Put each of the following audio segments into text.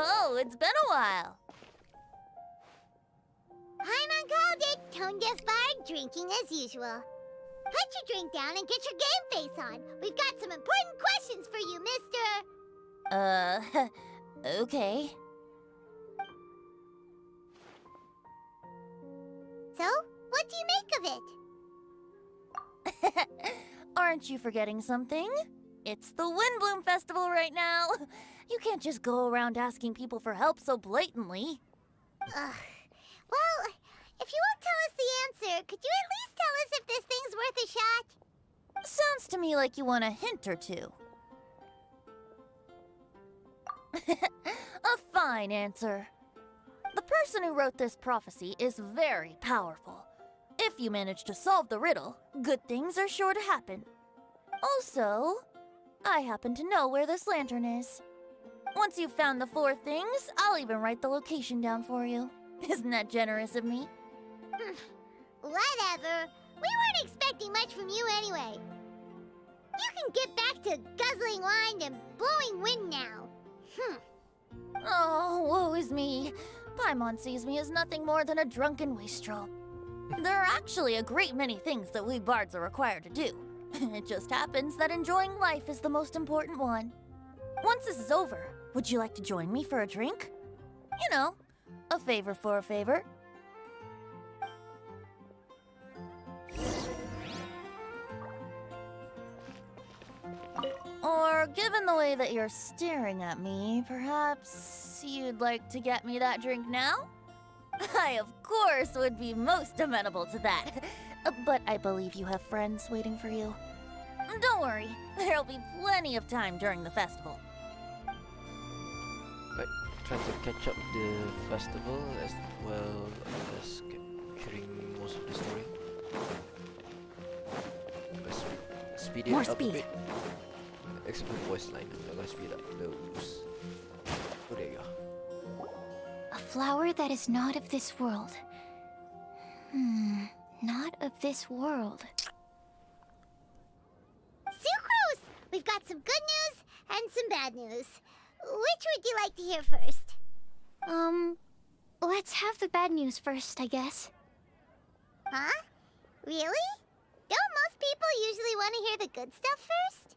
Oh, it's been a while. Paimon called it. Tone deaf bard, drinking as usual. Put your drink down and get your game face on. We've got some important questions for you, mister. Okay. So, what do you make of it? Aren't you forgetting something? It's the Windbloom Festival right now. You can't just go around asking people for help so blatantly. Ugh. Well, if you won't tell us the answer, could you at least tell us if this thing's worth a shot? Sounds to me like you want a hint or two. A fine answer. The person who wrote this prophecy is very powerful. If you manage to solve the riddle, good things are sure to happen. Also, I happen to know where this lantern is. Once you've found the 4 things, I'll even write the location down for you. Isn't that generous of me? Whatever. We weren't expecting much from you anyway. You can get back to guzzling wine and blowing wind now. Oh, woe is me. Paimon sees me as nothing more than a drunken wastrel. There are actually a great many things that we bards are required to do. It just happens that enjoying life is the most important one. Once this is over, would you like to join me for a drink? You know, a favor for a favor. Or, given the way that you're staring at me, perhaps you'd like to get me that drink now? I, of course, would be most amenable to that. But I believe you have friends waiting for you. Don't worry, there'll be plenty of time during the festival. Like, trying to catch up with the festival as well as capturing most of the story. Let's speed it More up speed. a bit. Except for voice line, I'm gonna speed up those. Oh, there you go. A flower that is not of this world. Not of this world. Sucrose! We've got some good news and some bad news. Which would you like to hear first? Let's have the bad news first, I guess. Huh? Really? Don't most people usually want to hear the good stuff first?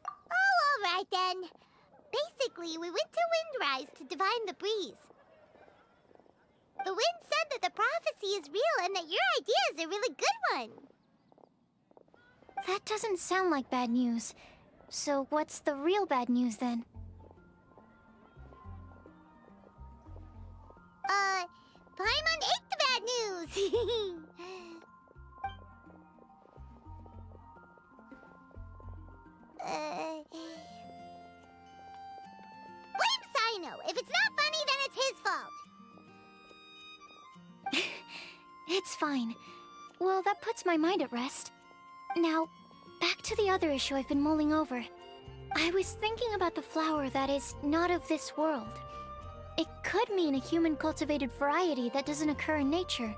Oh, alright then. Basically, we went to Windrise to divine the breeze. The wind said that the prophecy is real and that your idea is a really good one. That doesn't sound like bad news. So what's the real bad news then? Paimon ate the bad news! Blame Sino! If it's not funny, then it's his fault! It's fine. Well, that puts my mind at rest. Now, back to the other issue I've been mulling over. I was thinking about the flower that is not of this world. It could mean a human-cultivated variety that doesn't occur in nature.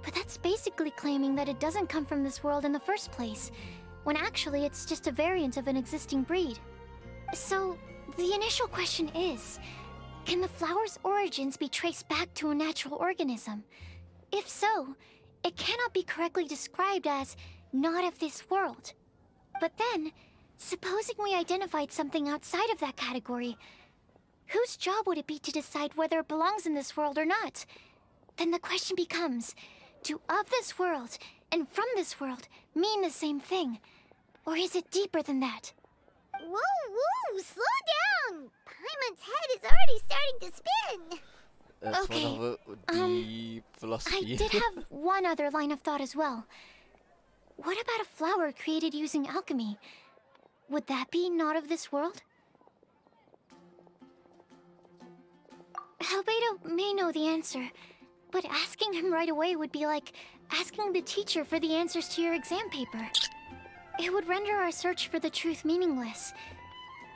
But that's basically claiming that it doesn't come from this world in the first place, when actually it's just a variant of an existing breed. So, the initial question is, can the flower's origins be traced back to a natural organism? If so, it cannot be correctly described as not of this world. But then, supposing we identified something outside of that category, whose job would it be to decide whether it belongs in this world or not? Then the question becomes, do of this world and from this world mean the same thing? Or is it deeper than that? Whoa, slow down! Paimon's head is already starting to spin! That's Okay, one of the philosophy. I did have one other line of thought as well. What about a flower created using alchemy? Would that be not of this world? Albedo may know the answer, but asking him right away would be like asking the teacher for the answers to your exam paper. It would render our search for the truth meaningless.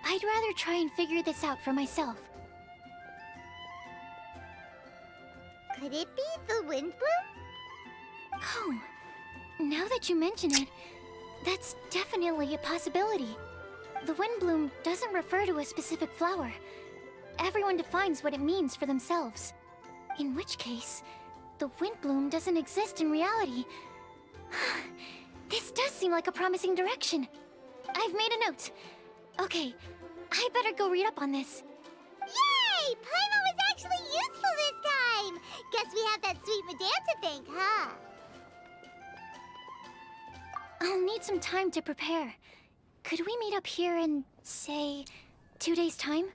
I'd rather try and figure this out for myself. Could it be the Windbloom? Oh, now that you mention it, that's definitely a possibility. The Windbloom doesn't refer to a specific flower. everyone defines what it means for themselves. In which case, the wind bloom doesn't exist in reality. This does seem like a promising direction. I've made a note. Okay, I better go read up on this. Yay! Paimon was actually useful this time! Guess we have that sweet madame to thank, huh? I'll need some time to prepare. Could we meet up here in, say, 2 days' time?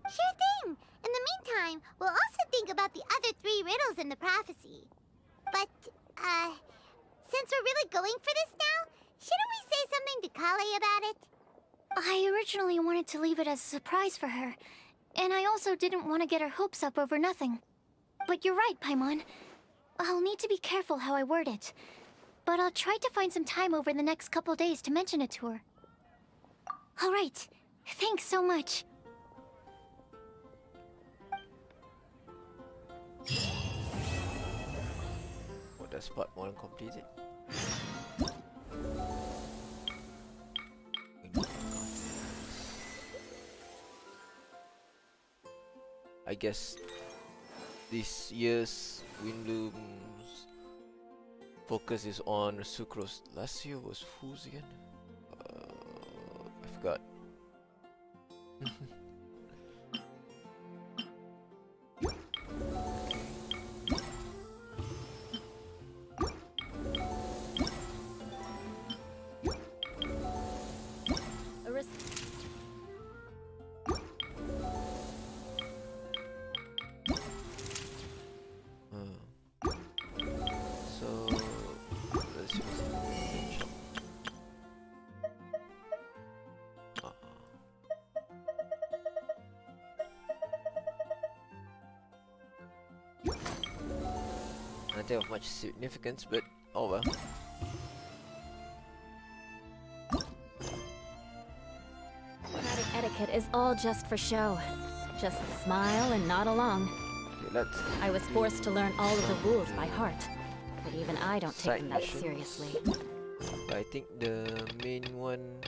Sure thing! In the meantime, we'll also think about the other 3 riddles in the prophecy. But, since we're really going for this now, shouldn't we say something to Kale about it? I originally wanted to leave it as a surprise for her, and I also didn't want to get her hopes up over nothing. But you're right, Paimon. I'll need to be careful how I word it. But I'll try to find some time over the next couple days to mention it to her. Alright, thanks so much. What does part 1 completed? I guess this year's Windloom's focus is on Sucrose. Last year was whose again? I forgot. So let's use the shop. Nothing of much significance, but oh well. Dramatic etiquette is all just for show. Just smile and nod along. Okay, let's I was forced to learn all of the rules by heart, but even I don't take Side them that missions. seriously. I think the main one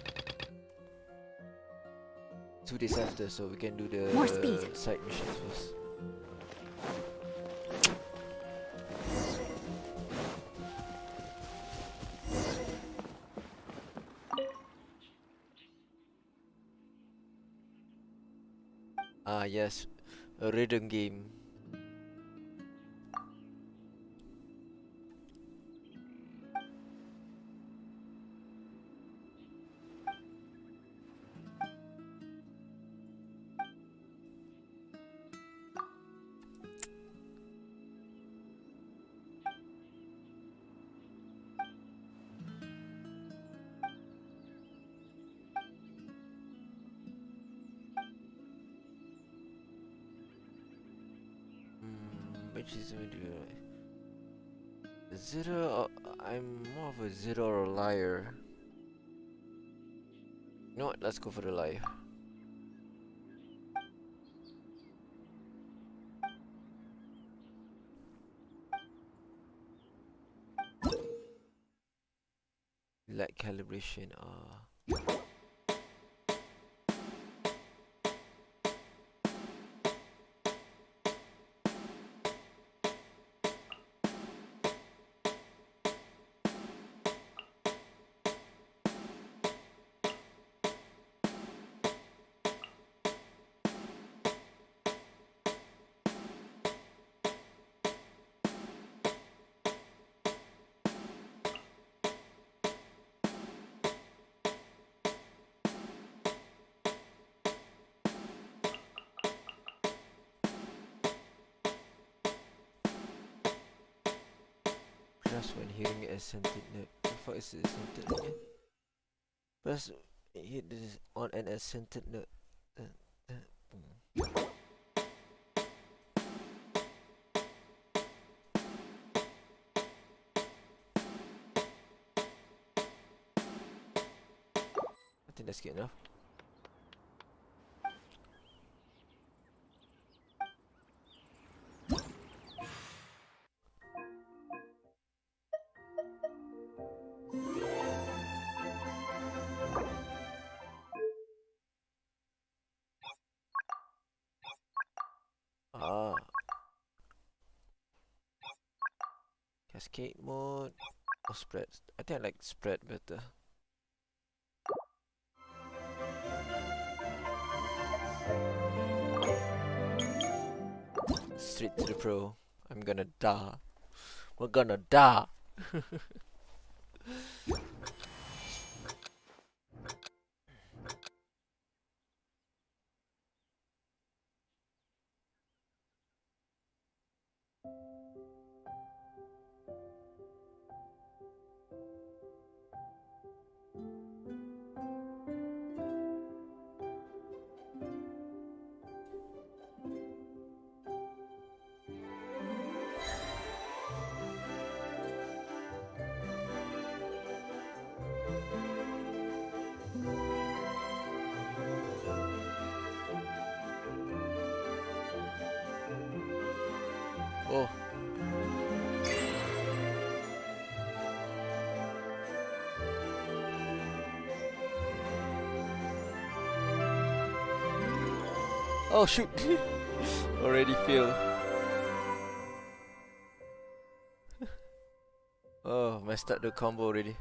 2 days after, so we can do the More speed. side missions first. Ah yes, a rhythm game. Which is going to be Zero? I'm more of a zero or a liar. You know what? Let's go for the liar. Light calibration. Press when hearing a scented note. What the fuck is this scented again? Press hit this on an accented note. Boom. I think that's good enough. Ah. Cascade mode or spread? I think I like spread better. Straight to the pro. I'm gonna die. We're gonna die. Oh. Oh shoot! Already failed. Oh, messed up the combo already.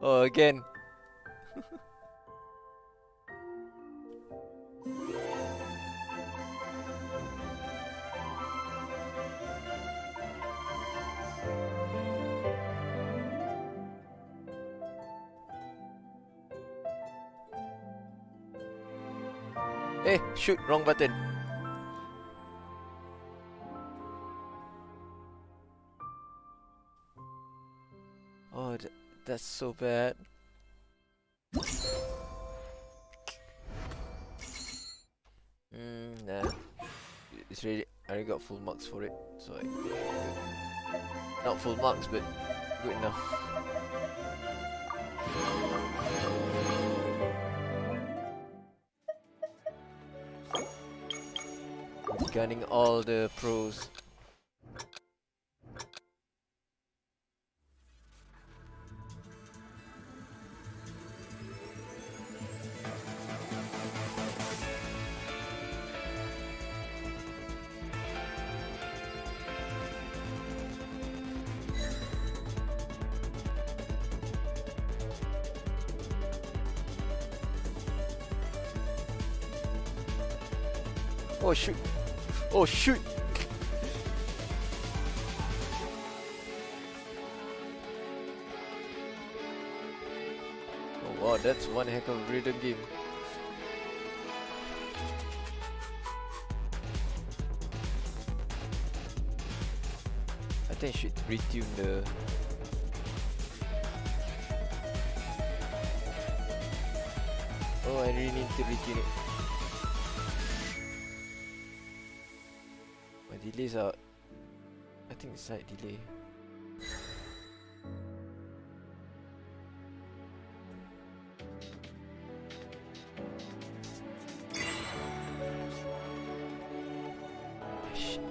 Oh, again. Hey, shoot, wrong button. Oh, that's so bad. Nah. It's really, I already got full marks for it, so I not full marks, but good enough. Gunning all the pros. Oh shoot! Oh shoot! Oh wow, that's one heck of a rhythm game. I think I should retune the... Oh, I really need to retune it. My delays are... I think it's slight delay. Shit.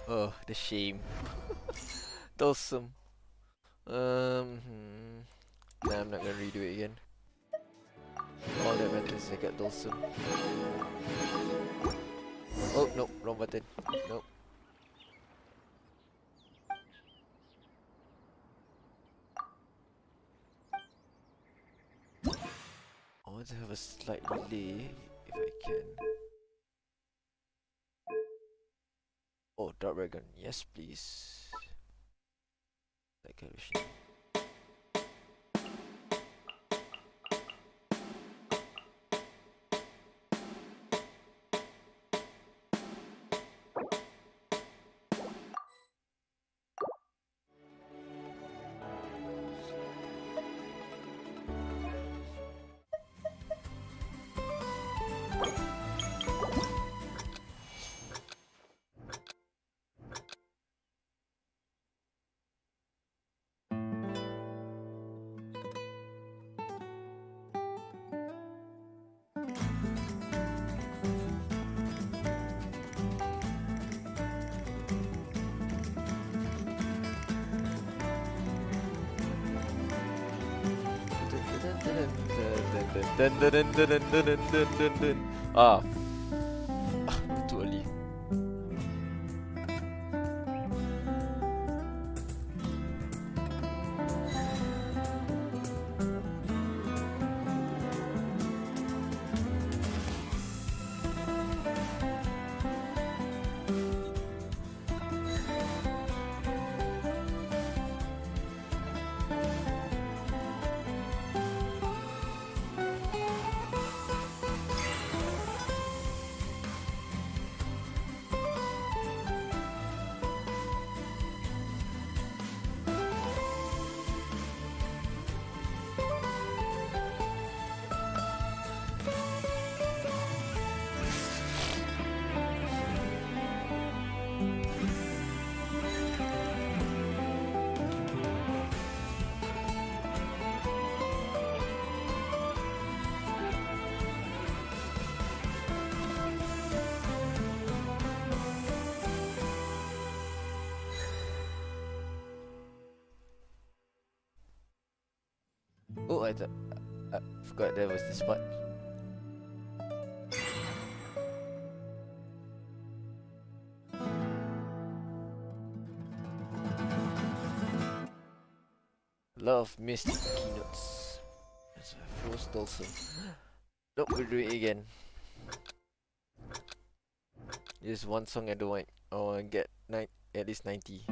Oh, the shame. Dulcim. Nah, I'm not gonna redo it again. All that matters is I got Dulcim. Oh, no, wrong button. Nope. I want to have a slight delay if I can. Oh, Dark Dragon, yes please. That kind of shit. Dun, dun, dun, dun, dun, dun, dun, dun, dun, dun. Ah, too early. Oh, I forgot there was this part. A lot of missed keynotes. That's first also. Nope, we're doing it again. Just one song I don't want. I want to get at least 90.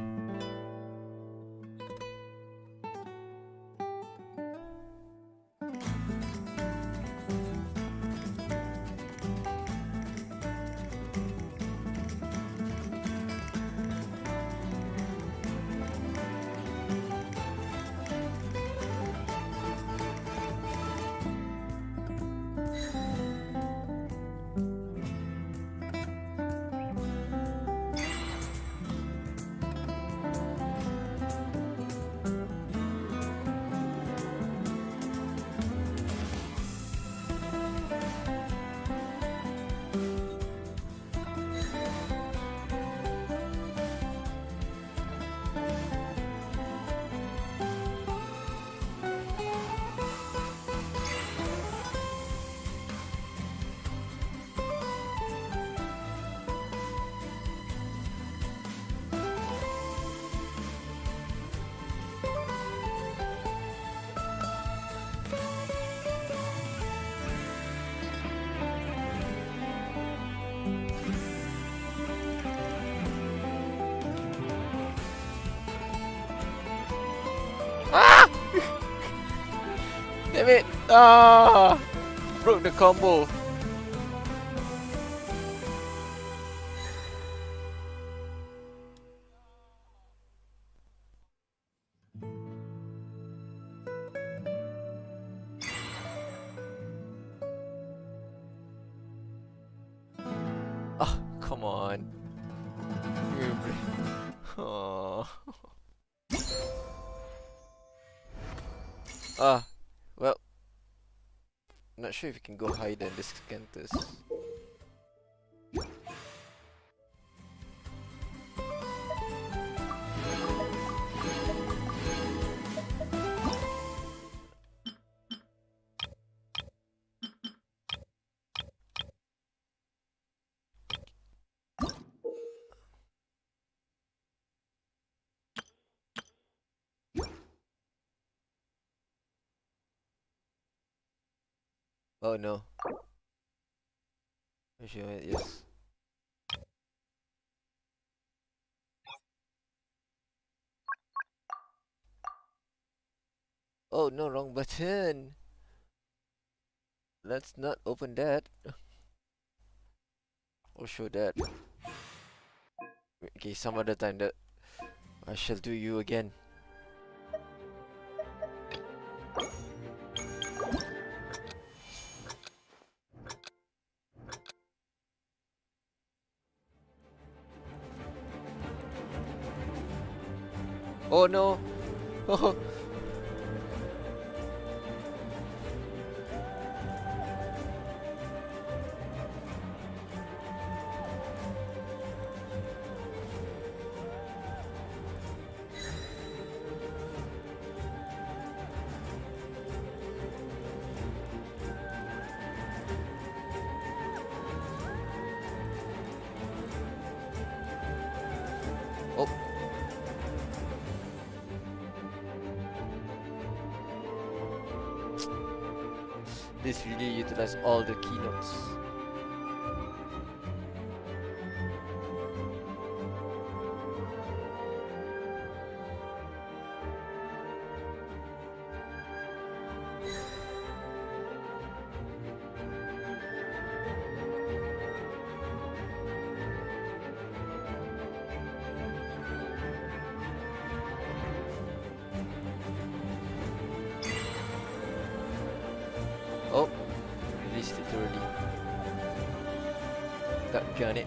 Damn it! Ah! Broke the combo. Ah, come on. Oh. Ah, well. Not sure if you can go higher than the Scantus. Oh no. Yes. Oh no, wrong button. Let's not open that. Or show that. Okay, some other time that I shall do you again. Oh no! Oh. This really utilizes all the keynotes. Oh, released it already. Got gun it.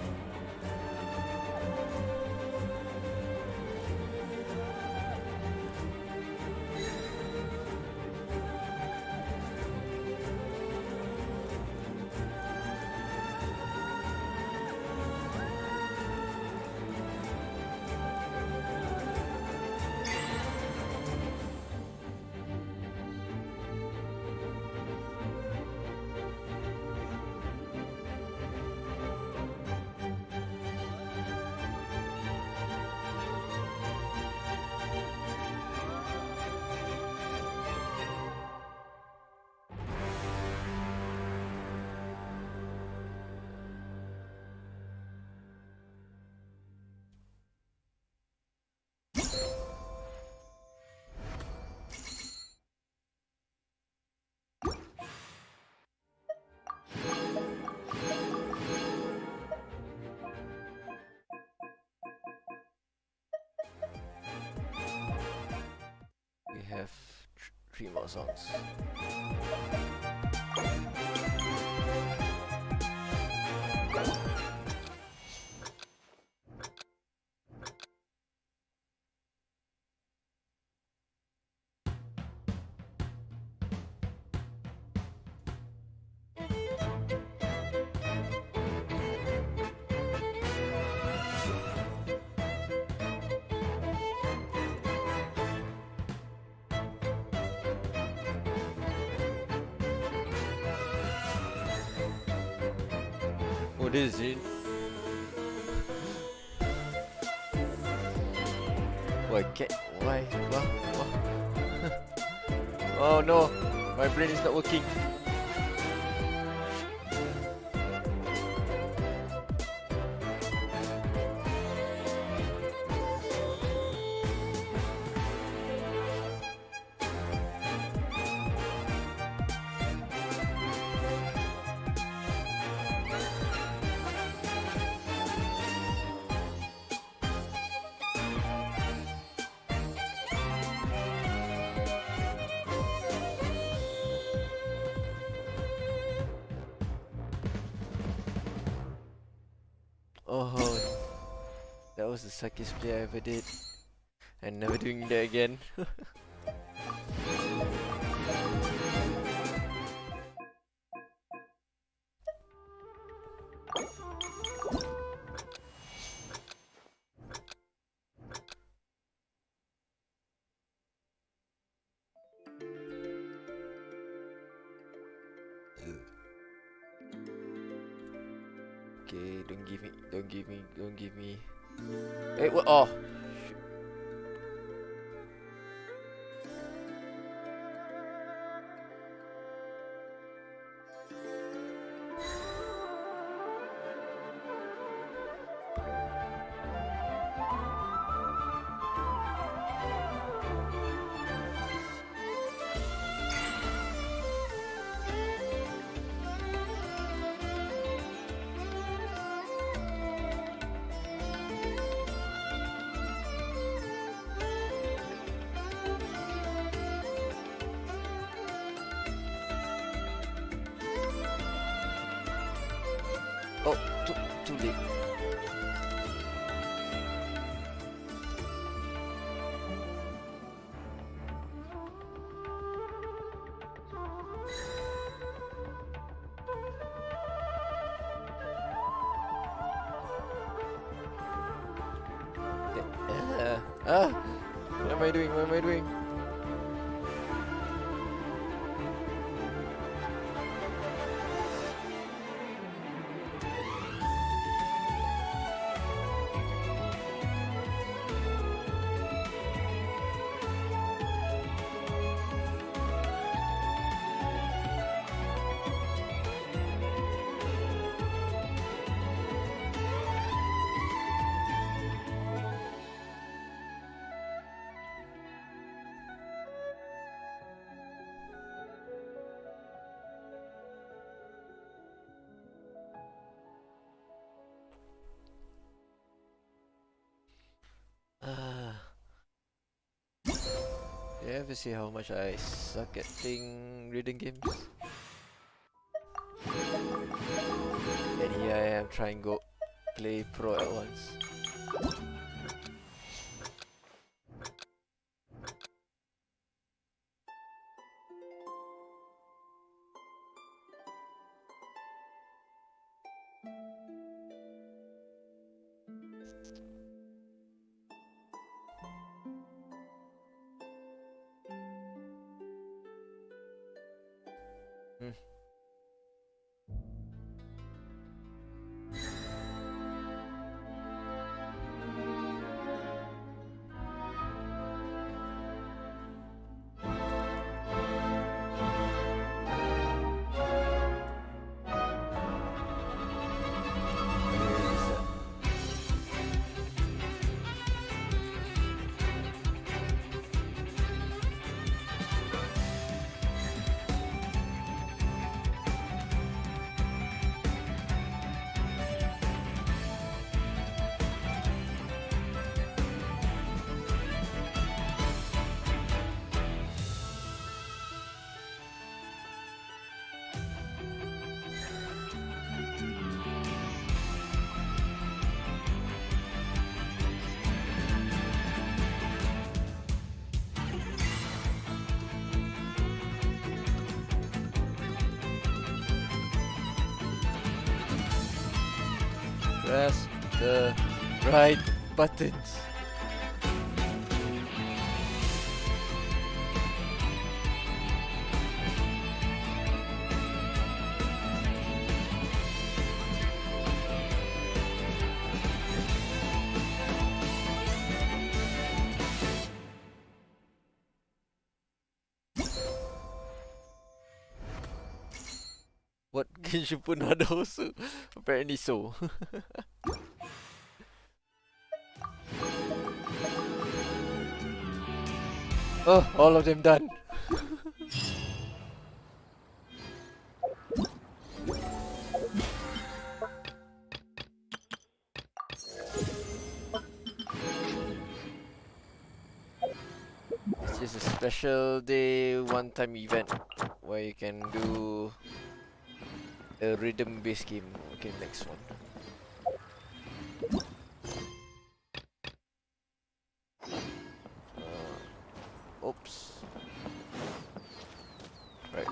We have 3 more songs. What is it? Why can't? Why? What? Oh no! My brain is not working. Oh, that was the suckiest play I ever did. I'm never doing that again. Okay, don't give me. Hey, what? Oh. Shoot. Oh, too late. What am I doing? What am I doing? you ever see how much I suck at playing reading games? And here I am trying go play pro at once. Hmm. Where is that? Press the right buttons. What? Genshin pun ada also? Apparently so. Oh, all of them done. It's just a special day, one-time event where you can do a rhythm-based game. Okay, next one. Oops. Right.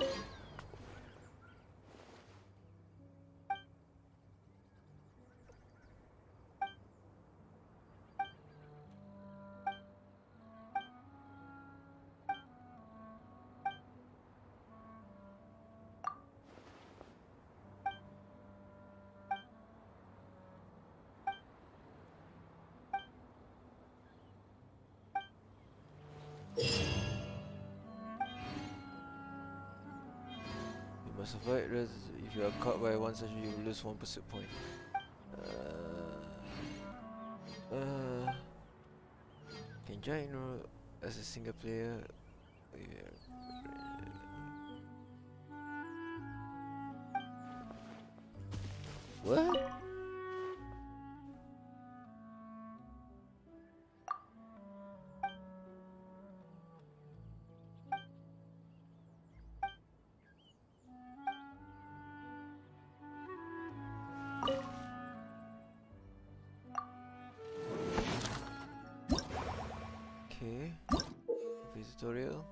You must avoid res if you are caught by one such, you will lose 1 pursuit point. Can join as a single player. Yeah. What? Okay. Tutorial.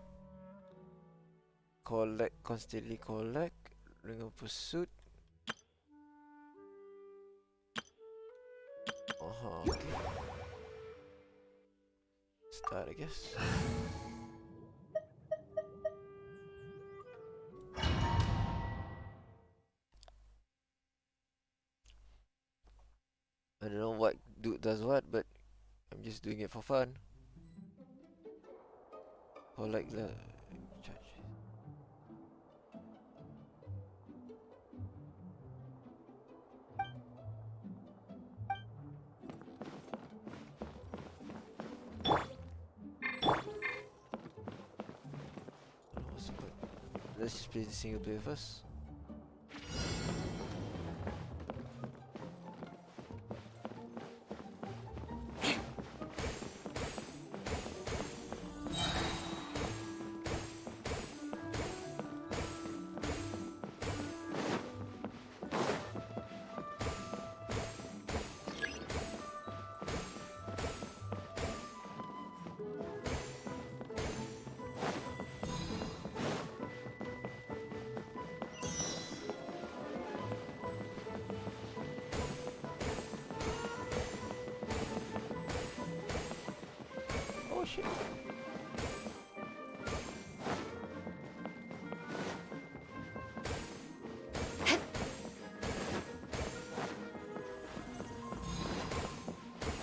Collect, constantly collect. Ring of pursuit. Okay. Start, I guess. I don't know what does what, but I'm just doing it for fun. Collect the charge. What's the point? Let's just play the single player first. Oh shit.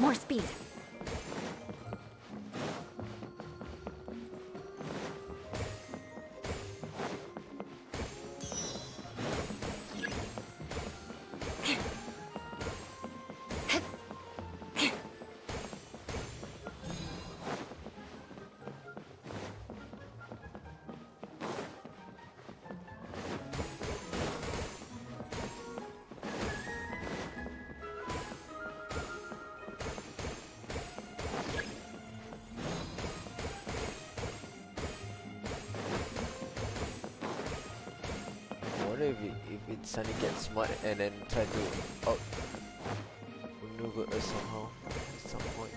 More speed. I wonder if it suddenly gets smart and then try to maneuver us somehow at some point.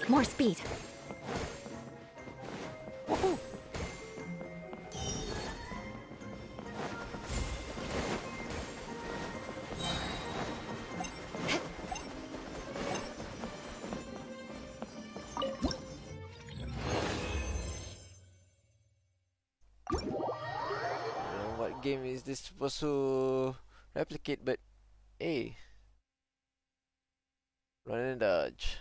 More speed. Woohoo! What game is this supposed to replicate? But hey, run and dodge.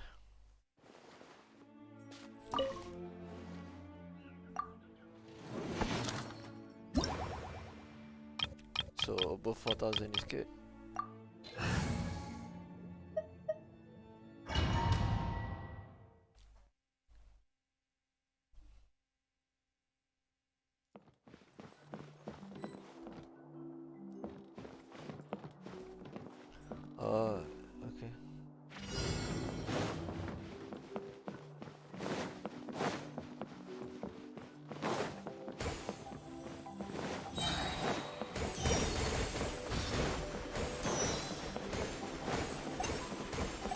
So above 4,000 is good. Okay.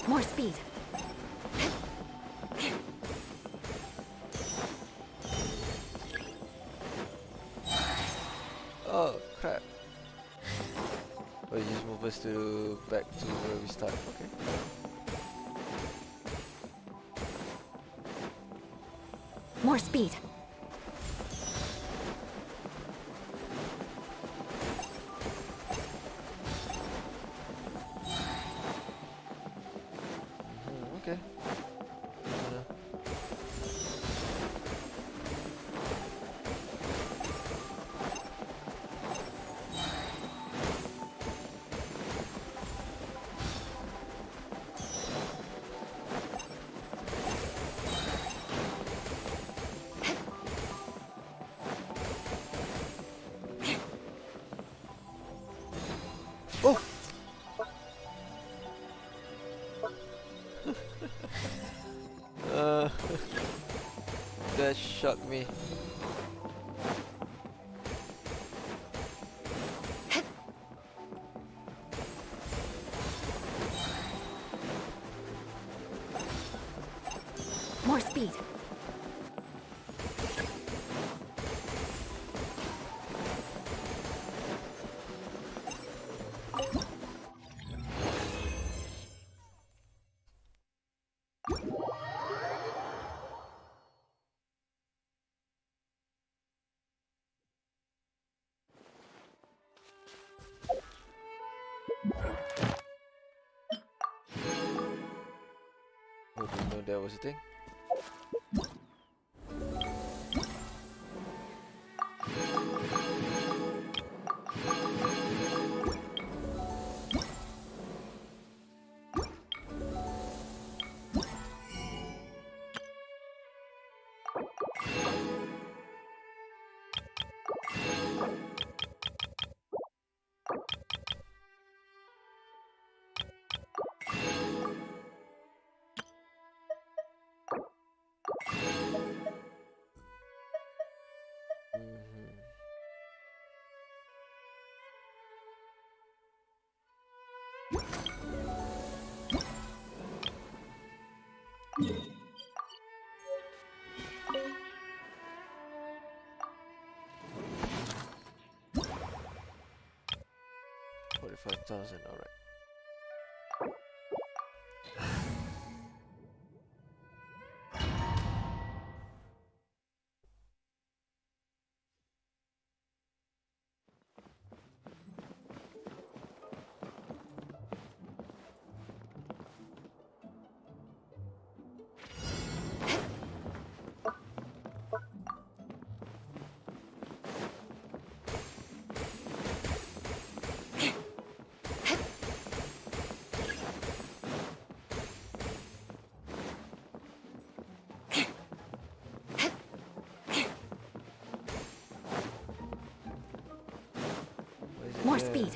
More speed. Oh crap. Oh, you just move us to back to where we start. Okay. More speed. Okay. Oh! uh, that shocked me. More speed. Oh, didn't know that was a thing. Mhm. $45,000, alright. More there. speed.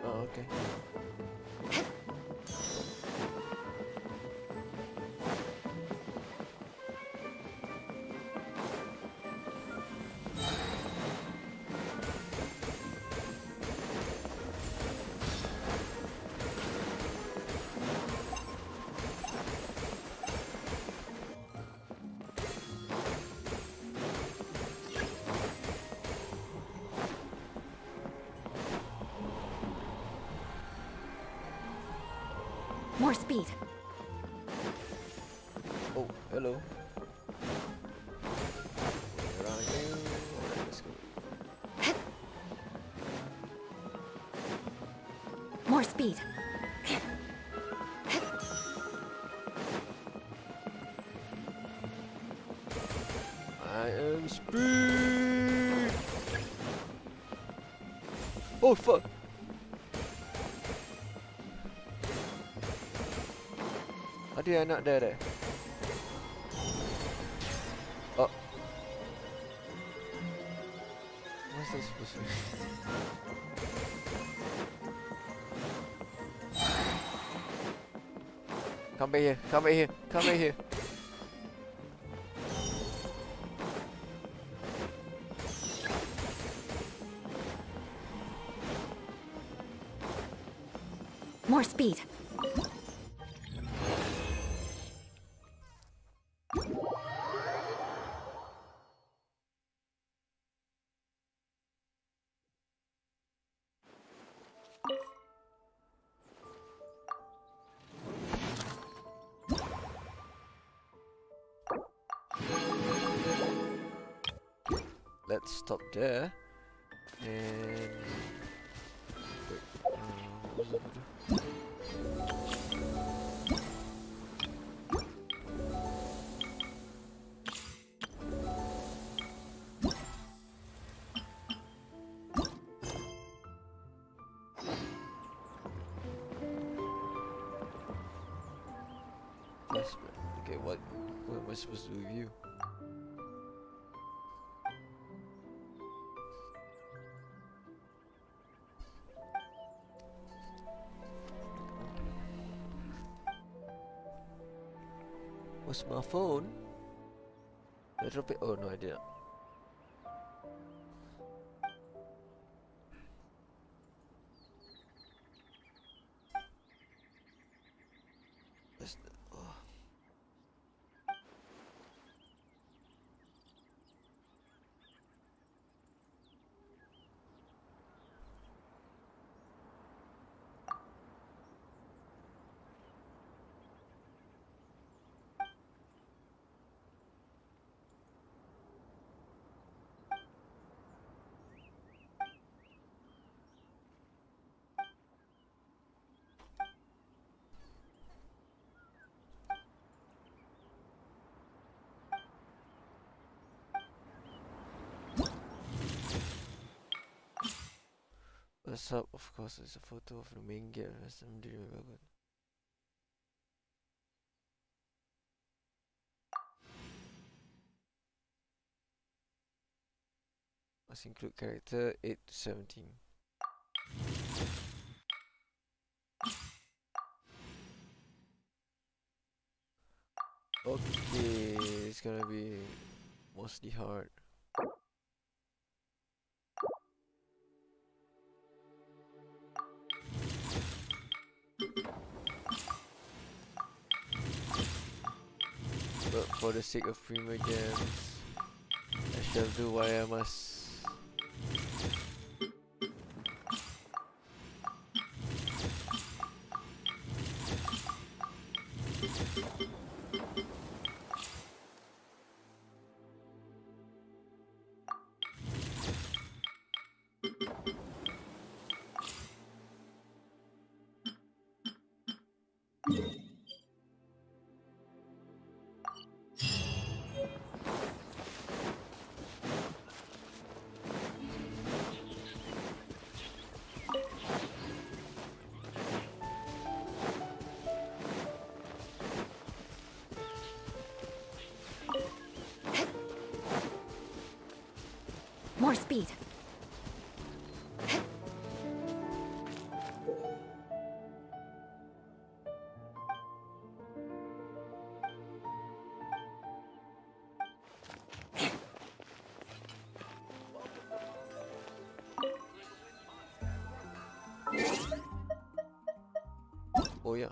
Oh, okay. More speed. Oh, hello. Where are you? Alright, let's go. More speed. I am speed. Oh fuck. Ada anak dia there. Oh. What's that supposed to be? Come back here. Come back here. Come back here. More speed. Let's stop there. And wait, what was I gonna do? Yes, but okay, what am I supposed to do with you? What's my phone? Did I drop it? Oh no, I didn't. Where's the, oh. What's up? Of course, it's a photo of the main gate. That's I'm doing very good. Must include character 8 to 17. Okay, it's gonna be mostly hard. But for the sake of premier gems, I shall do what I must. speed. Oh yeah.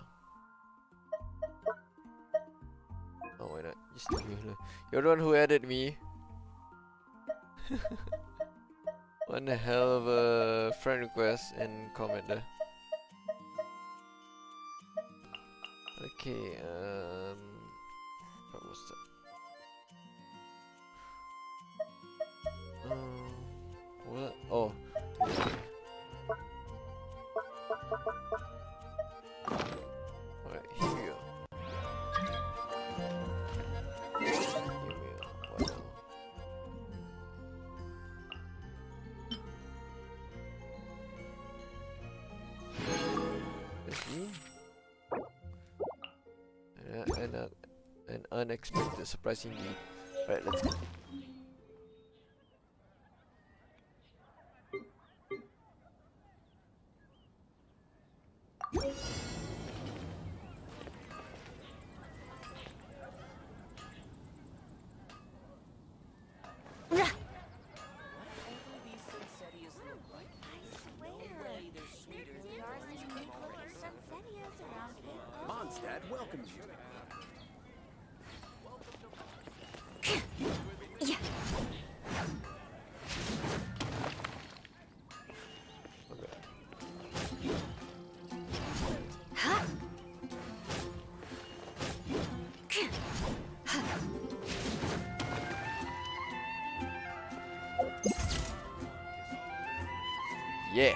Oh, why not? Just leave me alone. You're the one who added me. One hell of a friend request and comment there. Okay, what was that? What? Oh. Okay. Alright, here we go. What now? That's you? An unexpected surprise indeed. Right, let's go. Mondstadt welcomes you. Yeah. Huh? Yeah.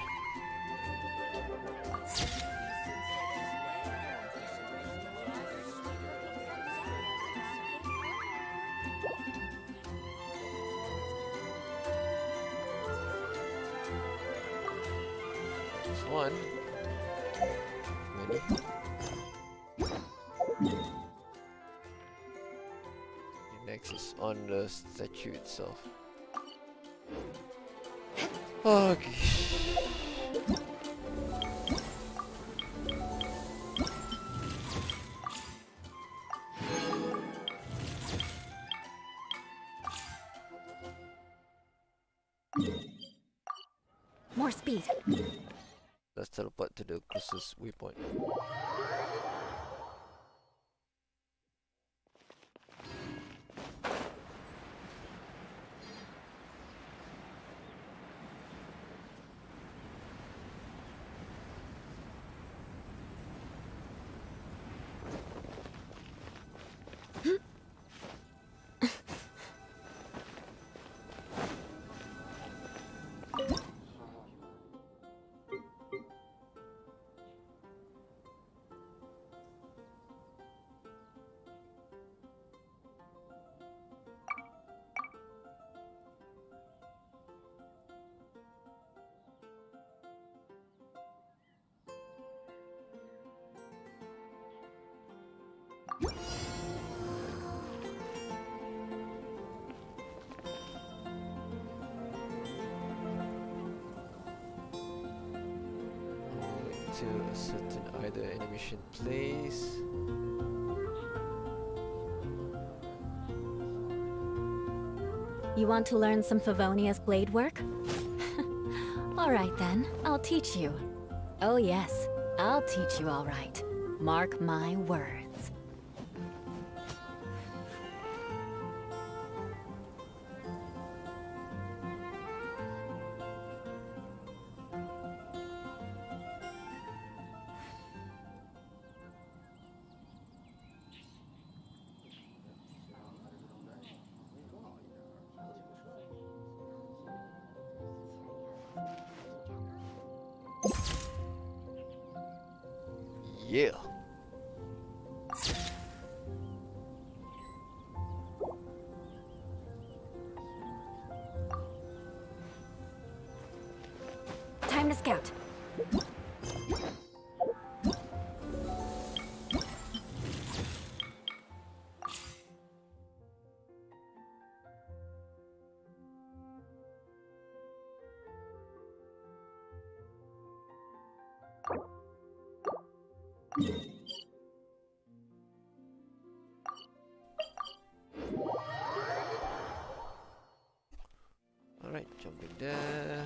Just one. Many. The next is on the statue itself. Okay. More speed. Let's teleport to the closest waypoint. To a certain either animation place. You want to learn some Favonia's blade work? Alright then, I'll teach you. Oh yes, I'll teach you alright. Mark my words. Yeah. Time to scout. Alright, jumping there.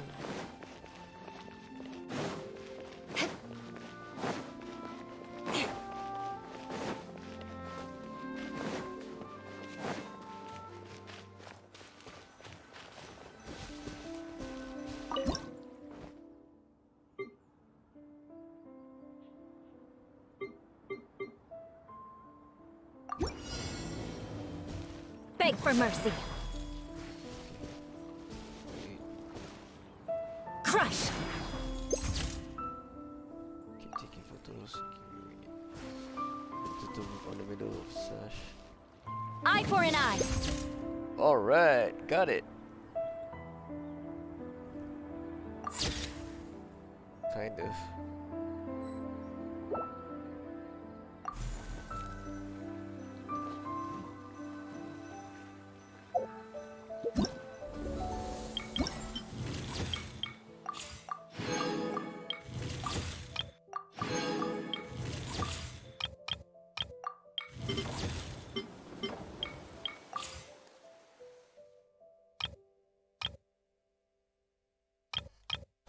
Beg for mercy. Crush! Keep taking photos. Keep doing it. To move on the middle of slash. Eye for an eye. Alright, got it. Kind of.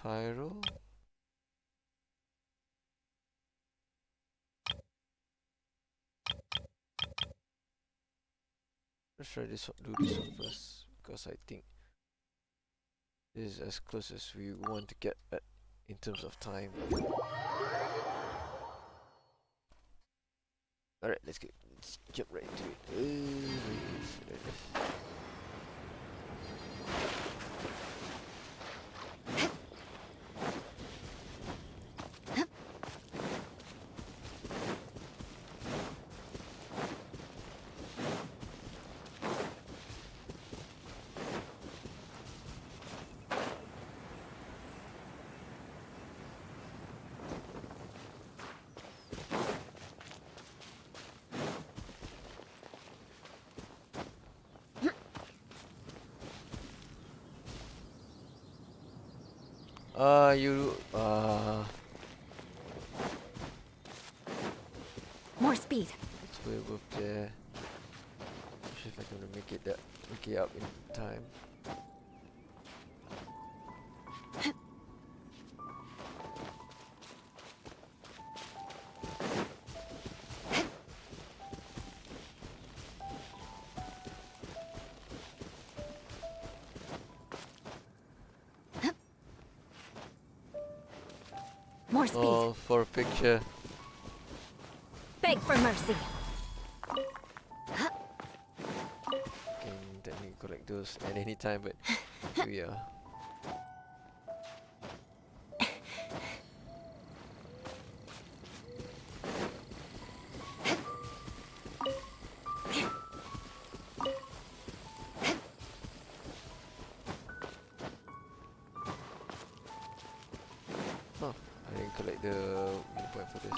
Pyro. Let's try this one, do this one first, because I think this is as close as we want to get at in terms of time. Alright, let's jump right into it. More speed. It's way above there. Not sure if I'm gonna make it up in time. More speed. Oh, for a picture. Beg for mercy. Can technically collect those at any time, but here we are. Oh, I didn't collect the win point for this.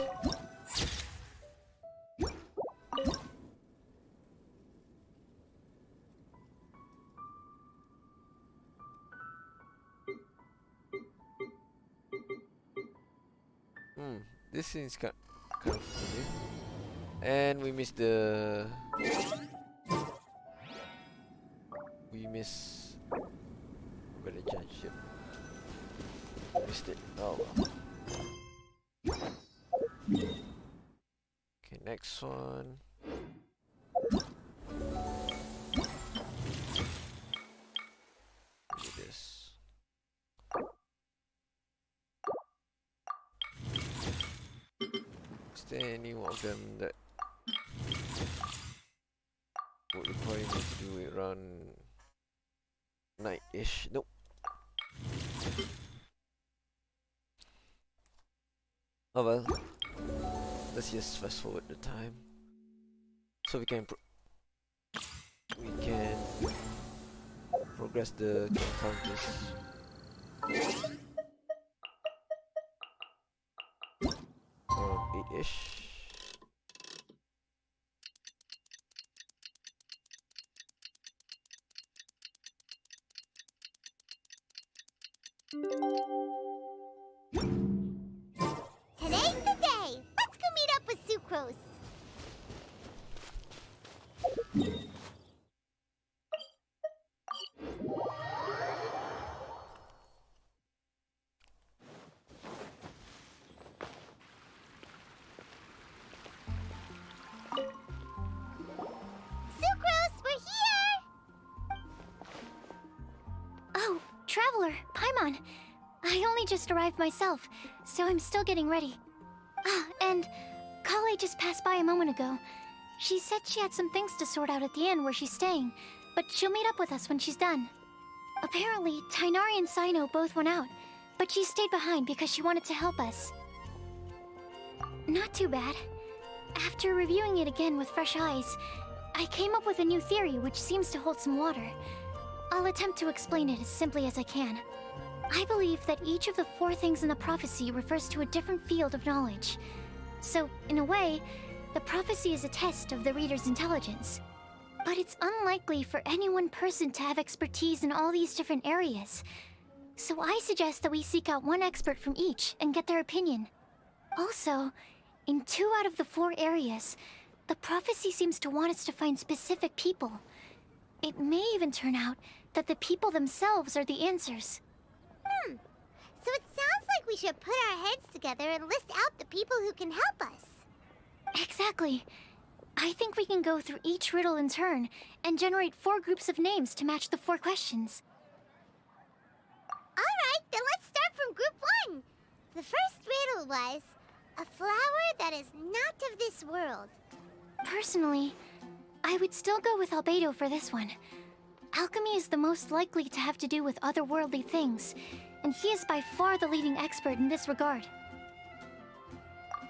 This seems kind of familiar. And we missed the... We missed... Better judge it. Missed it. Oh well. Okay, next one. Look at this. Is there any one of them that would require me to do it around night-ish? Nope. Oh well. Let's just fast forward the time so we can progress the encounters. Around 8-ish. Today's the day! Let's go meet up Paimon. I only just arrived myself, so I'm still getting ready. Ah, and Kale just passed by a moment ago. She said she had some things to sort out at the inn where she's staying, but she'll meet up with us when she's done. Apparently, Tainari and Sino both went out, but she stayed behind because she wanted to help us. Not too bad. After reviewing it again with fresh eyes, I came up with a new theory which seems to hold some water. I'll attempt to explain it as simply as I can. I believe that each of the 4 things in the prophecy refers to a different field of knowledge. So, in a way, the prophecy is a test of the reader's intelligence. But it's unlikely for any one person to have expertise in all these different areas. So I suggest that we seek out one expert from each and get their opinion. Also, in 2 out of the 4 areas, the prophecy seems to want us to find specific people. It may even turn out that the people themselves are the answers. So it sounds like we should put our heads together and list out the people who can help us. Exactly. I think we can go through each riddle in turn and generate 4 groups of names to match the 4 questions. Alright, then let's start from group 1. The first riddle was, a flower that is not of this world. Personally, I would still go with Albedo for this one. Alchemy is the most likely to have to do with otherworldly things, and he is by far the leading expert in this regard.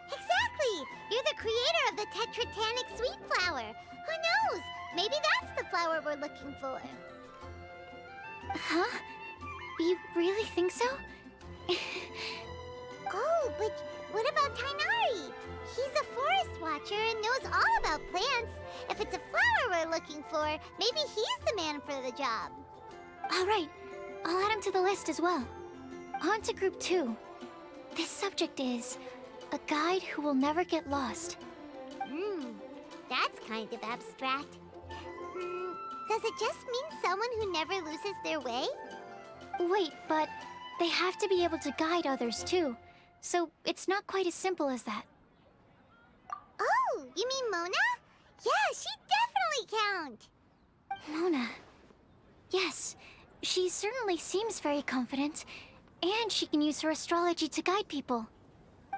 Exactly! You're the creator of the tetratanic sweet flower. Who knows? Maybe that's the flower we're looking for. Huh? You really think so? Oh, but what about Tainari? He's a forest watcher and knows all about plants. If it's a flower we're looking for, maybe he's the man for the job. Alright, I'll add him to the list as well. On to group 2. This subject is a guide who will never get lost. That's kind of abstract. Does it just mean someone who never loses their way? Wait, but they have to be able to guide others too. So it's not quite as simple as that. Oh, you mean Mona? Yeah, she definitely count. Mona. Yes, she certainly seems very confident. And she can use her astrology to guide people.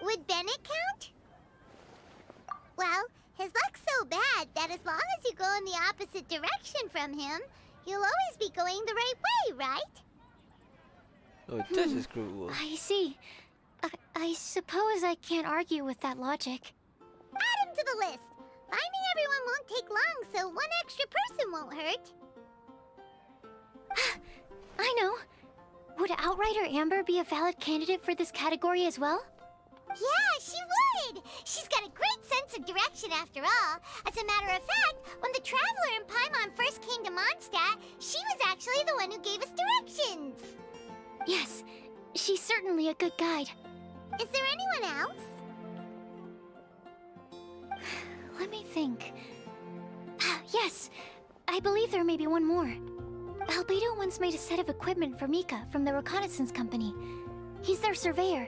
Would Bennett count? Well, his luck's so bad that as long as you go in the opposite direction from him, you'll always be going the right way, right? Oh, that is cool. I see. I suppose I can't argue with that logic. Add him to the list. Finding everyone won't take long, so one extra person won't hurt. I know. Would Outrider Amber be a valid candidate for this category as well? Yeah, she would! She's got a great sense of direction after all. As a matter of fact, when the Traveler and Paimon first came to Mondstadt, she was actually the one who gave us directions. Yes, she's certainly a good guide. Is there anyone else? Let me think. Yes, I believe there may be one more. Albedo once made a set of equipment for Mika from the reconnaissance company. He's their surveyor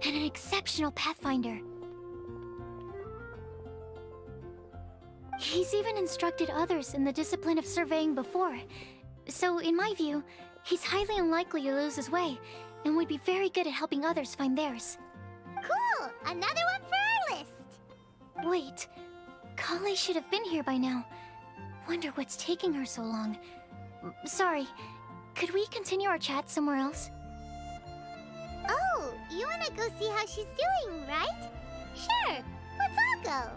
and an exceptional pathfinder. He's even instructed others in the discipline of surveying before. So, in my view, he's highly unlikely to lose his way and would be very good at helping others find theirs. Cool! Another one for our list! Wait, Kale should have been here by now. Wonder what's taking her so long. Sorry, could we continue our chat somewhere else? Oh, you wanna go see how she's doing, right? Sure, let's all go.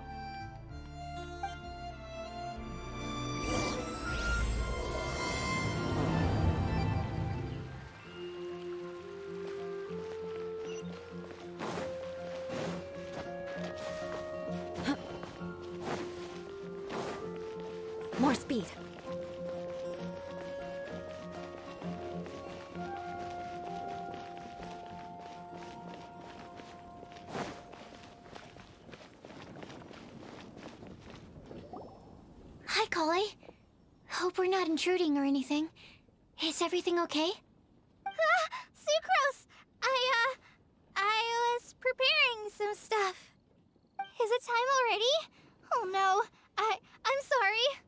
More speed. Hi, Kale. Hope we're not intruding or anything. Is everything okay? Sucrose! I was preparing some stuff. Is it time already? Oh no, I'm sorry.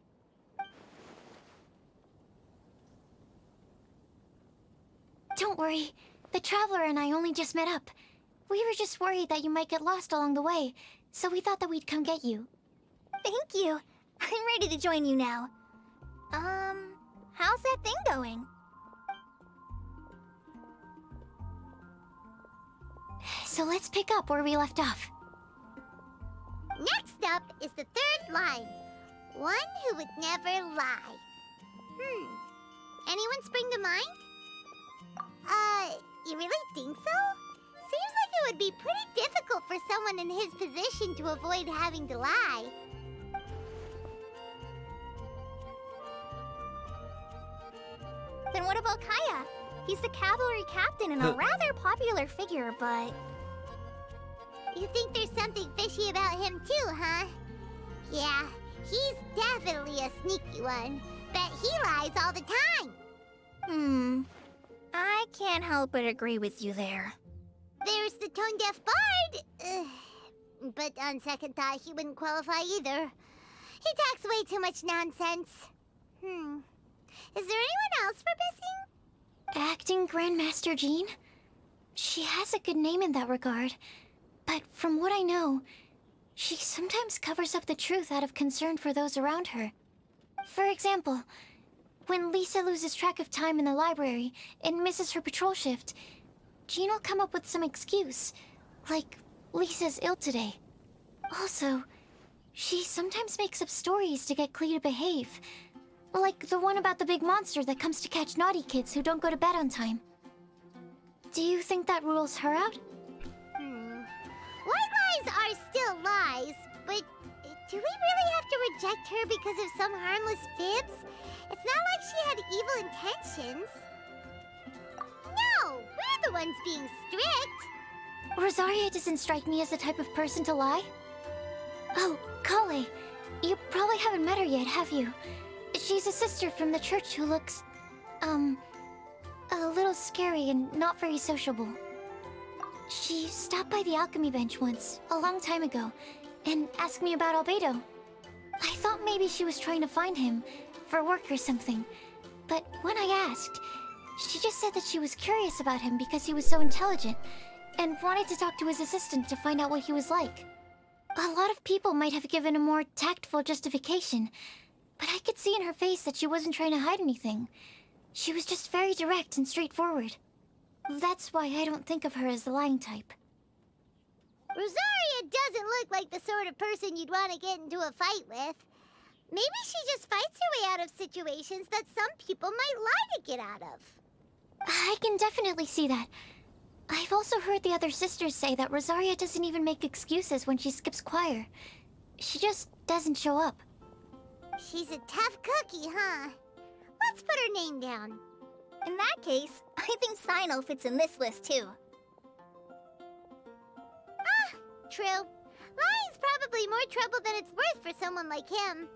Don't worry. The Traveler and I only just met up. We were just worried that you might get lost along the way, so we thought that we'd come get you. Thank you. I'm ready to join you now. How's that thing going? So let's pick up where we left off. Next up is the third line. One who would never lie. Anyone spring to mind? You really think so? Seems like it would be pretty difficult for someone in his position to avoid having to lie. Then what about Kaya? He's the cavalry captain and a rather popular figure, but... You think there's something fishy about him too, huh? Yeah, he's definitely a sneaky one. Bet he lies all the time. I can't help but agree with you there. There's the tone-deaf bard. But on second thought, he wouldn't qualify either. He talks way too much nonsense. Is there anyone else we're missing? Acting Grandmaster Jean? She has a good name in that regard. But from what I know, she sometimes covers up the truth out of concern for those around her. For example, when Lisa loses track of time in the library and misses her patrol shift, Jean will come up with some excuse, like Lisa's ill today. Also, she sometimes makes up stories to get Klee to behave, like the one about the big monster that comes to catch naughty kids who don't go to bed on time. Do you think that rules her out? White lies are still lies, but do we really have to reject her because of some harmless fibs? It's not like she had evil intentions. No, we're the ones being strict. Rosaria doesn't strike me as the type of person to lie. Oh, Kale, you probably haven't met her yet, have you? She's a sister from the church who looks, a little scary and not very sociable. She stopped by the alchemy bench once, a long time ago, and asked me about Albedo. I thought maybe she was trying to find him, for work or something. But when I asked, she just said that she was curious about him because he was so intelligent, and wanted to talk to his assistant to find out what he was like. A lot of people might have given a more tactful justification, but I could see in her face that she wasn't trying to hide anything. She was just very direct and straightforward. That's why I don't think of her as the lying type. Rosaria doesn't look like the sort of person you'd want to get into a fight with. Maybe she just fights her way out of situations that some people might lie to get out of. I can definitely see that. I've also heard the other sisters say that Rosaria doesn't even make excuses when she skips choir. She just doesn't show up. She's a tough cookie, huh? Let's put her name down. In that case, I think Sino fits in this list too. True. Lying's probably more trouble than it's worth for someone like him.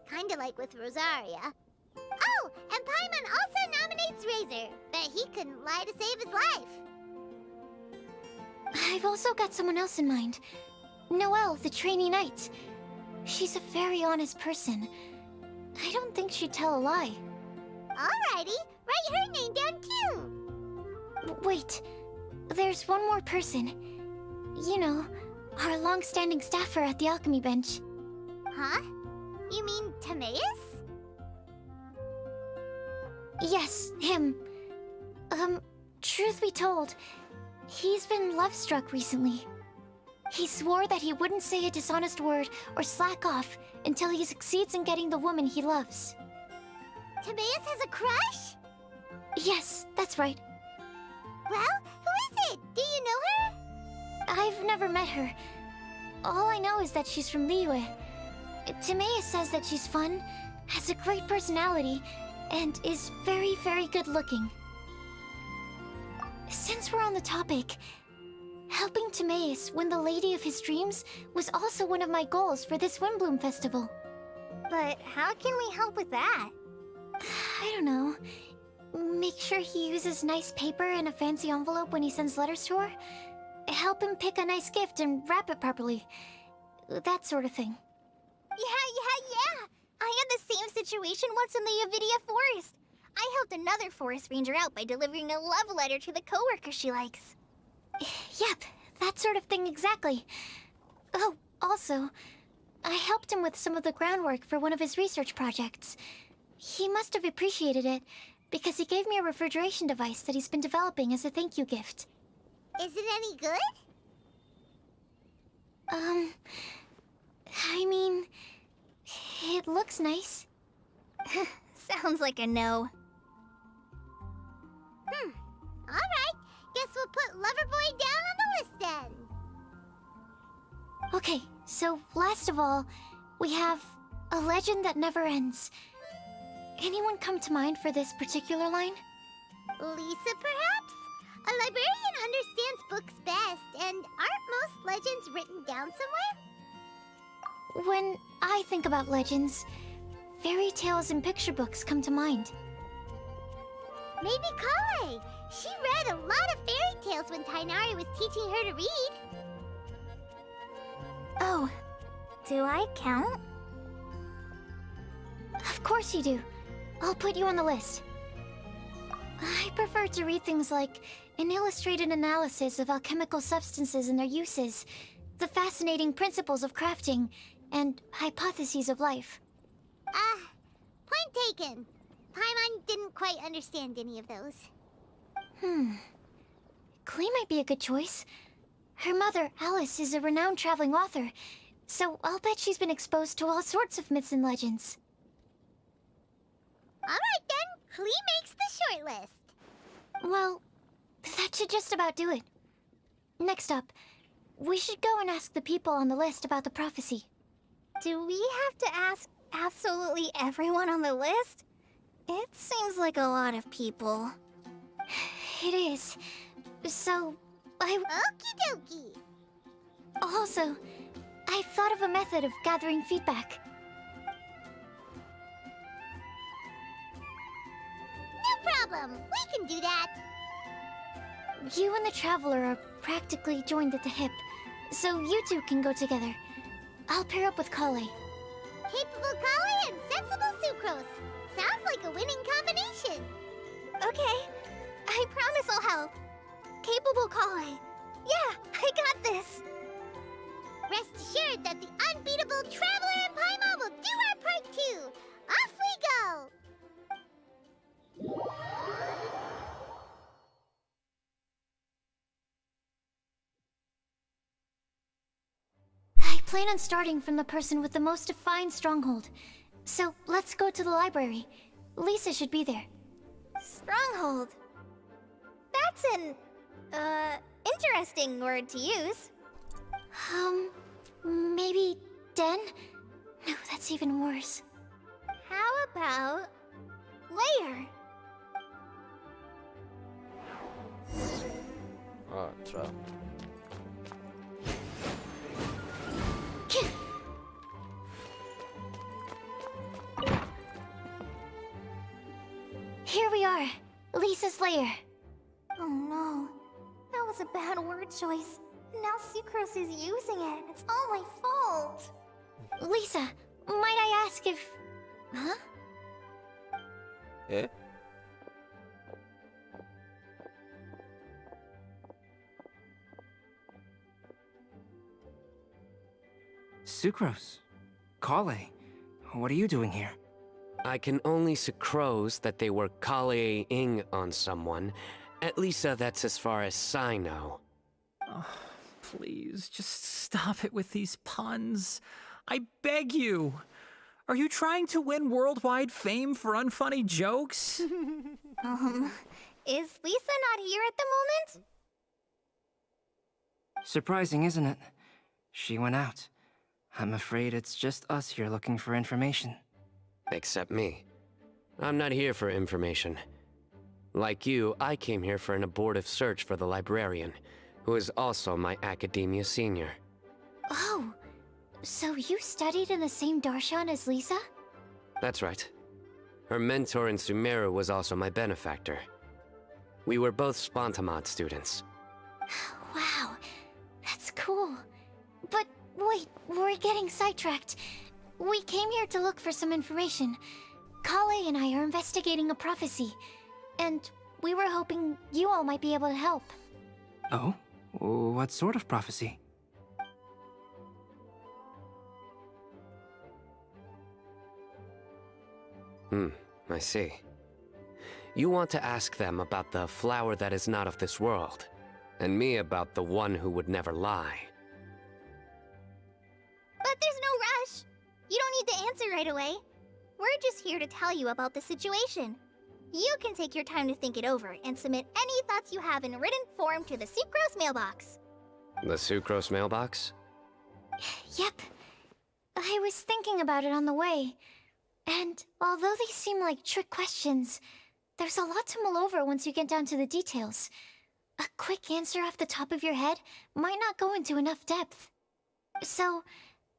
Kinda like with Rosaria. Oh, and Paimon also nominates Razor. Bet he couldn't lie to save his life. I've also got someone else in mind. Noelle, the trainee knight. She's a very honest person. I don't think she'd tell a lie. Alrighty, write her name down too. Wait, there's one more person. You know, our long-standing staffer at the alchemy bench. Huh? You mean Timaeus? Yes, him. Truth be told, he's been love-struck recently. He swore that he wouldn't say a dishonest word or slack off until he succeeds in getting the woman he loves. Timaeus has a crush? Yes, that's right. Well, who is it? Do you know her? I've never met her. All I know is that she's from Liyue. Timaeus says that she's fun, has a great personality, and is very, very good looking. Since we're on the topic, helping Timaeus win the lady of his dreams was also one of my goals for this Windbloom Festival. But how can we help with that? I don't know. Make sure he uses nice paper and a fancy envelope when he sends letters to her. Help him pick a nice gift and wrap it properly. That sort of thing. Yeah. I had the same situation once in the Avidia Forest. I helped another forest ranger out by delivering a love letter to the coworker she likes. Yep, that sort of thing exactly. Oh, also, I helped him with some of the groundwork for one of his research projects. He must have appreciated it, because he gave me a refrigeration device that he's been developing as a thank you gift. Is it any good? I mean, it looks nice. Sounds like a no. Alright, guess we'll put Loverboy down on the list then. Okay, so last of all, we have a legend that never ends. Anyone come to mind for this particular line? Lisa, perhaps? A librarian understands books best, and aren't most legends written down somewhere? When I think about legends, fairy tales and picture books come to mind. Maybe Kale. She read a lot of fairy tales when Tainari was teaching her to read. Oh, Do I count? of course you do. I'll put you on the list. I prefer to read things like an illustrated analysis of alchemical substances and their uses, the fascinating principles of crafting, and hypotheses of life. Point taken. Paimon didn't quite understand any of those. Klee might be a good choice. Her mother, Alice, is a renowned traveling author, so I'll bet she's been exposed to all sorts of myths and legends. Alright then, Klee makes the short list. Well, that should just about do it. Next up, we should go and ask the people on the list about the prophecy. Do we have to ask absolutely everyone on the list? It seems like a lot of people. It is. So, Okie dokie. Also, I've thought of a method of gathering feedback. No problem. We can do that. You and the Traveler are practically joined at the hip, so you two can go together. I'll pair up with Kale. Capable Kale and sensible Sucrose. Sounds like a winning combination. Okay, I promise I'll help. Capable Kale. Yeah, I got this. Rest assured that the unbeatable Traveler and Paimon will do our part too. Off we go. I plan on starting from the person with the most defined stronghold. So let's go to the library. Lisa should be there. Stronghold. That's an, interesting word to use. Maybe den? No, that's even worse. How about layer? Oh, trap. Here we are, Lisa's lair. Oh no, that was a bad word choice. Now Sucrose is using it. It's all my fault. Lisa, might I ask if... Huh? Eh? Sucrose. Kale. What are you doing here? I can only sucrose that they were Kale-ing on someone. At least that's as far as I know. Oh, please, just stop it with these puns. I beg you. Are you trying to win worldwide fame for unfunny jokes? Is Lisa not here at the moment? Surprising, isn't it? She went out. I'm afraid it's just us here looking for information. Except me. I'm not here for information. Like you, I came here for an abortive search for the librarian, who is also my academia senior. Oh, so you studied in the same darshan as Lisa? That's right. Her mentor in Sumeru was also my benefactor. We were both Spontamod students. Wow, that's cool. But wait, we're getting sidetracked. We came here to look for some information. Kale and I are investigating a prophecy, and we were hoping you all might be able to help. Oh? What sort of prophecy? I see. You want to ask them about the flower that is not of this world, and me about the one who would never lie. But there's no rush. You don't need to answer right away. We're just here to tell you about the situation. You can take your time to think it over and submit any thoughts you have in written form to the Sucrose mailbox. The Sucrose mailbox? Yep. I was thinking about it on the way. And although they seem like trick questions, there's a lot to mull over once you get down to the details. A quick answer off the top of your head might not go into enough depth. So,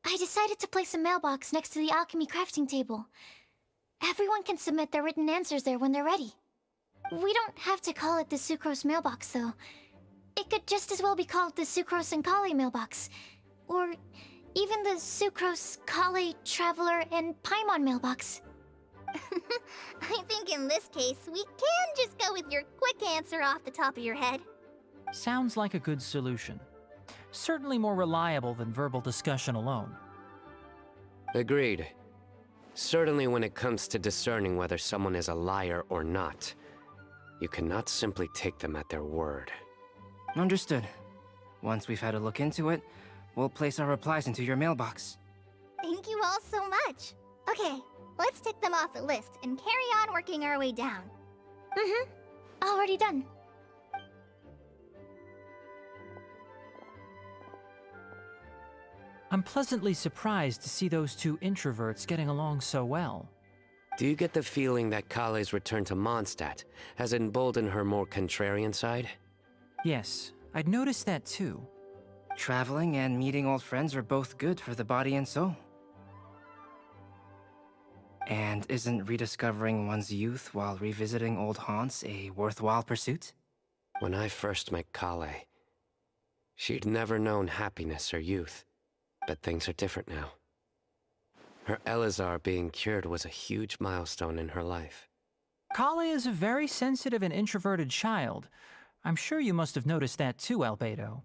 I decided to place a mailbox next to the alchemy crafting table. Everyone can submit their written answers there when they're ready. We don't have to call it the Sucrose mailbox, though. It could just as well be called the Sucrose and Kale mailbox. Or even the Sucrose, Kale, Traveler, and Paimon mailbox. I think in this case, we can just go with your quick answer off the top of your head. Sounds like a good solution. Certainly more reliable than verbal discussion alone. Agreed. Certainly when it comes to discerning whether someone is a liar or not, you cannot simply take them at their word. Understood. Once we've had a look into it, we'll place our replies into your mailbox. Thank you all so much. Okay, let's tick them off the list and carry on working our way down. Already done. I'm pleasantly surprised to see those two introverts getting along so well. Do you get the feeling that Kale's return to Mondstadt has emboldened her more contrarian side? Yes, I'd noticed that too. Traveling and meeting old friends are both good for the body and soul. And isn't rediscovering one's youth while revisiting old haunts a worthwhile pursuit? When I first met Kale, she'd never known happiness or youth. But things are different now. Her Elazar being cured was a huge milestone in her life. Kale is a very sensitive and introverted child. I'm sure you must have noticed that too, Albedo.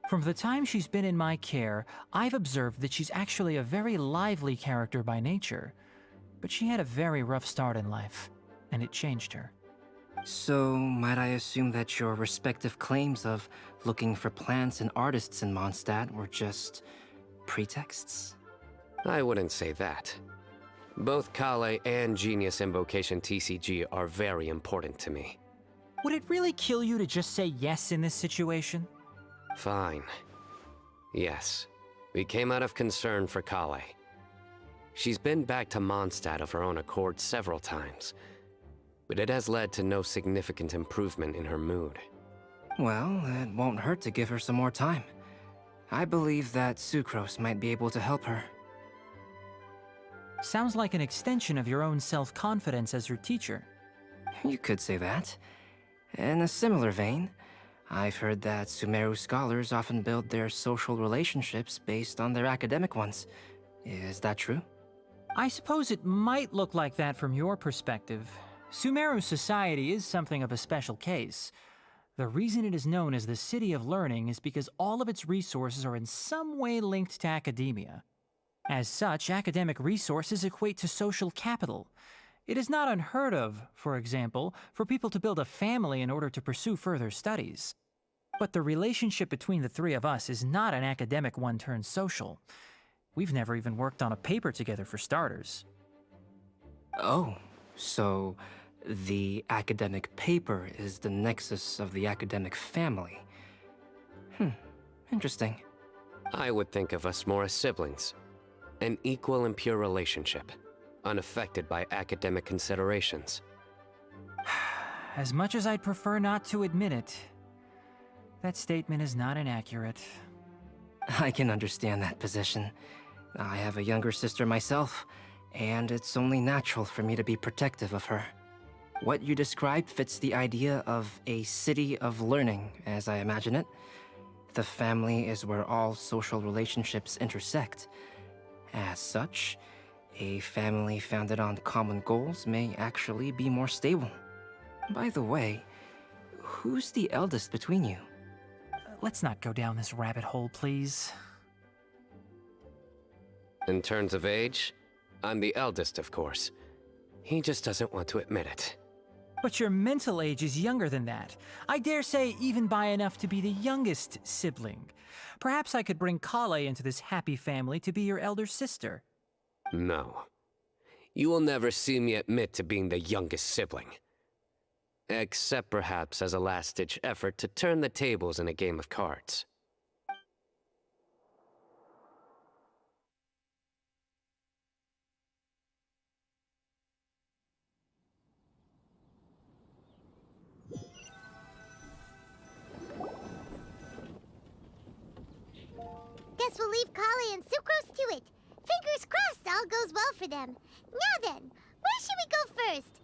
From the time she's been in my care, I've observed that she's actually a very lively character by nature. But she had a very rough start in life, and it changed her. So, might I assume that your respective claims of looking for plants and artists in Mondstadt were just pretexts? I wouldn't say that. Both Kale and Genius Invocation TCG are very important to me. Would it really kill you to just say yes in this situation? Fine. Yes, we came out of concern for Kale. She's been back to Mondstadt of her own accord several times, but it has led to no significant improvement in her mood. Well, it won't hurt to give her some more time. I believe that Sucrose might be able to help her. Sounds like an extension of your own self-confidence as her teacher. You could say that. In a similar vein, I've heard that Sumeru scholars often build their social relationships based on their academic ones. Is that true? I suppose it might look like that from your perspective. Sumeru society is something of a special case. The reason it is known as the City of Learning is because all of its resources are in some way linked to academia. As such, academic resources equate to social capital. It is not unheard of, for example, for people to build a family in order to pursue further studies. But the relationship between the three of us is not an academic one turned social. We've never even worked on a paper together for starters. Oh, so the academic paper is the nexus of the academic family. Interesting. I would think of us more as siblings. An equal and pure relationship, unaffected by academic considerations. As much as I'd prefer not to admit it, that statement is not inaccurate. I can understand that position. I have a younger sister myself, and it's only natural for me to be protective of her. What you described fits the idea of a city of learning, as I imagine it. The family is where all social relationships intersect. As such, A family founded on common goals may actually be more stable. By the way, who's the eldest between you? Let's not go down this rabbit hole, please. In terms of age, I'm the eldest, of course. He just doesn't want to admit it. But your mental age is younger than that. I dare say even by enough to be the youngest sibling. Perhaps I could bring Kale into this happy family to be your elder sister. No. You will never see me admit to being the youngest sibling. Except perhaps as a last-ditch effort to turn the tables in a game of cards. Guess we'll leave Kale and Sucrose to it. Fingers crossed all goes well for them. Now then, where should we go first?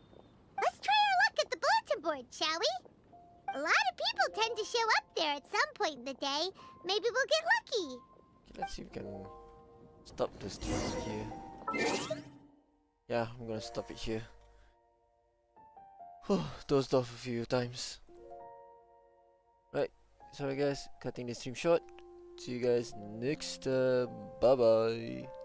Let's try our luck at the bulletin board, shall we? A lot of people tend to show up there at some point in the day. Maybe we'll get lucky. Okay, let's see if we can stop the stream here. Yeah, I'm gonna stop it here. Dozed off a few times. Right, sorry guys, cutting the stream short. See you guys next time. Bye bye.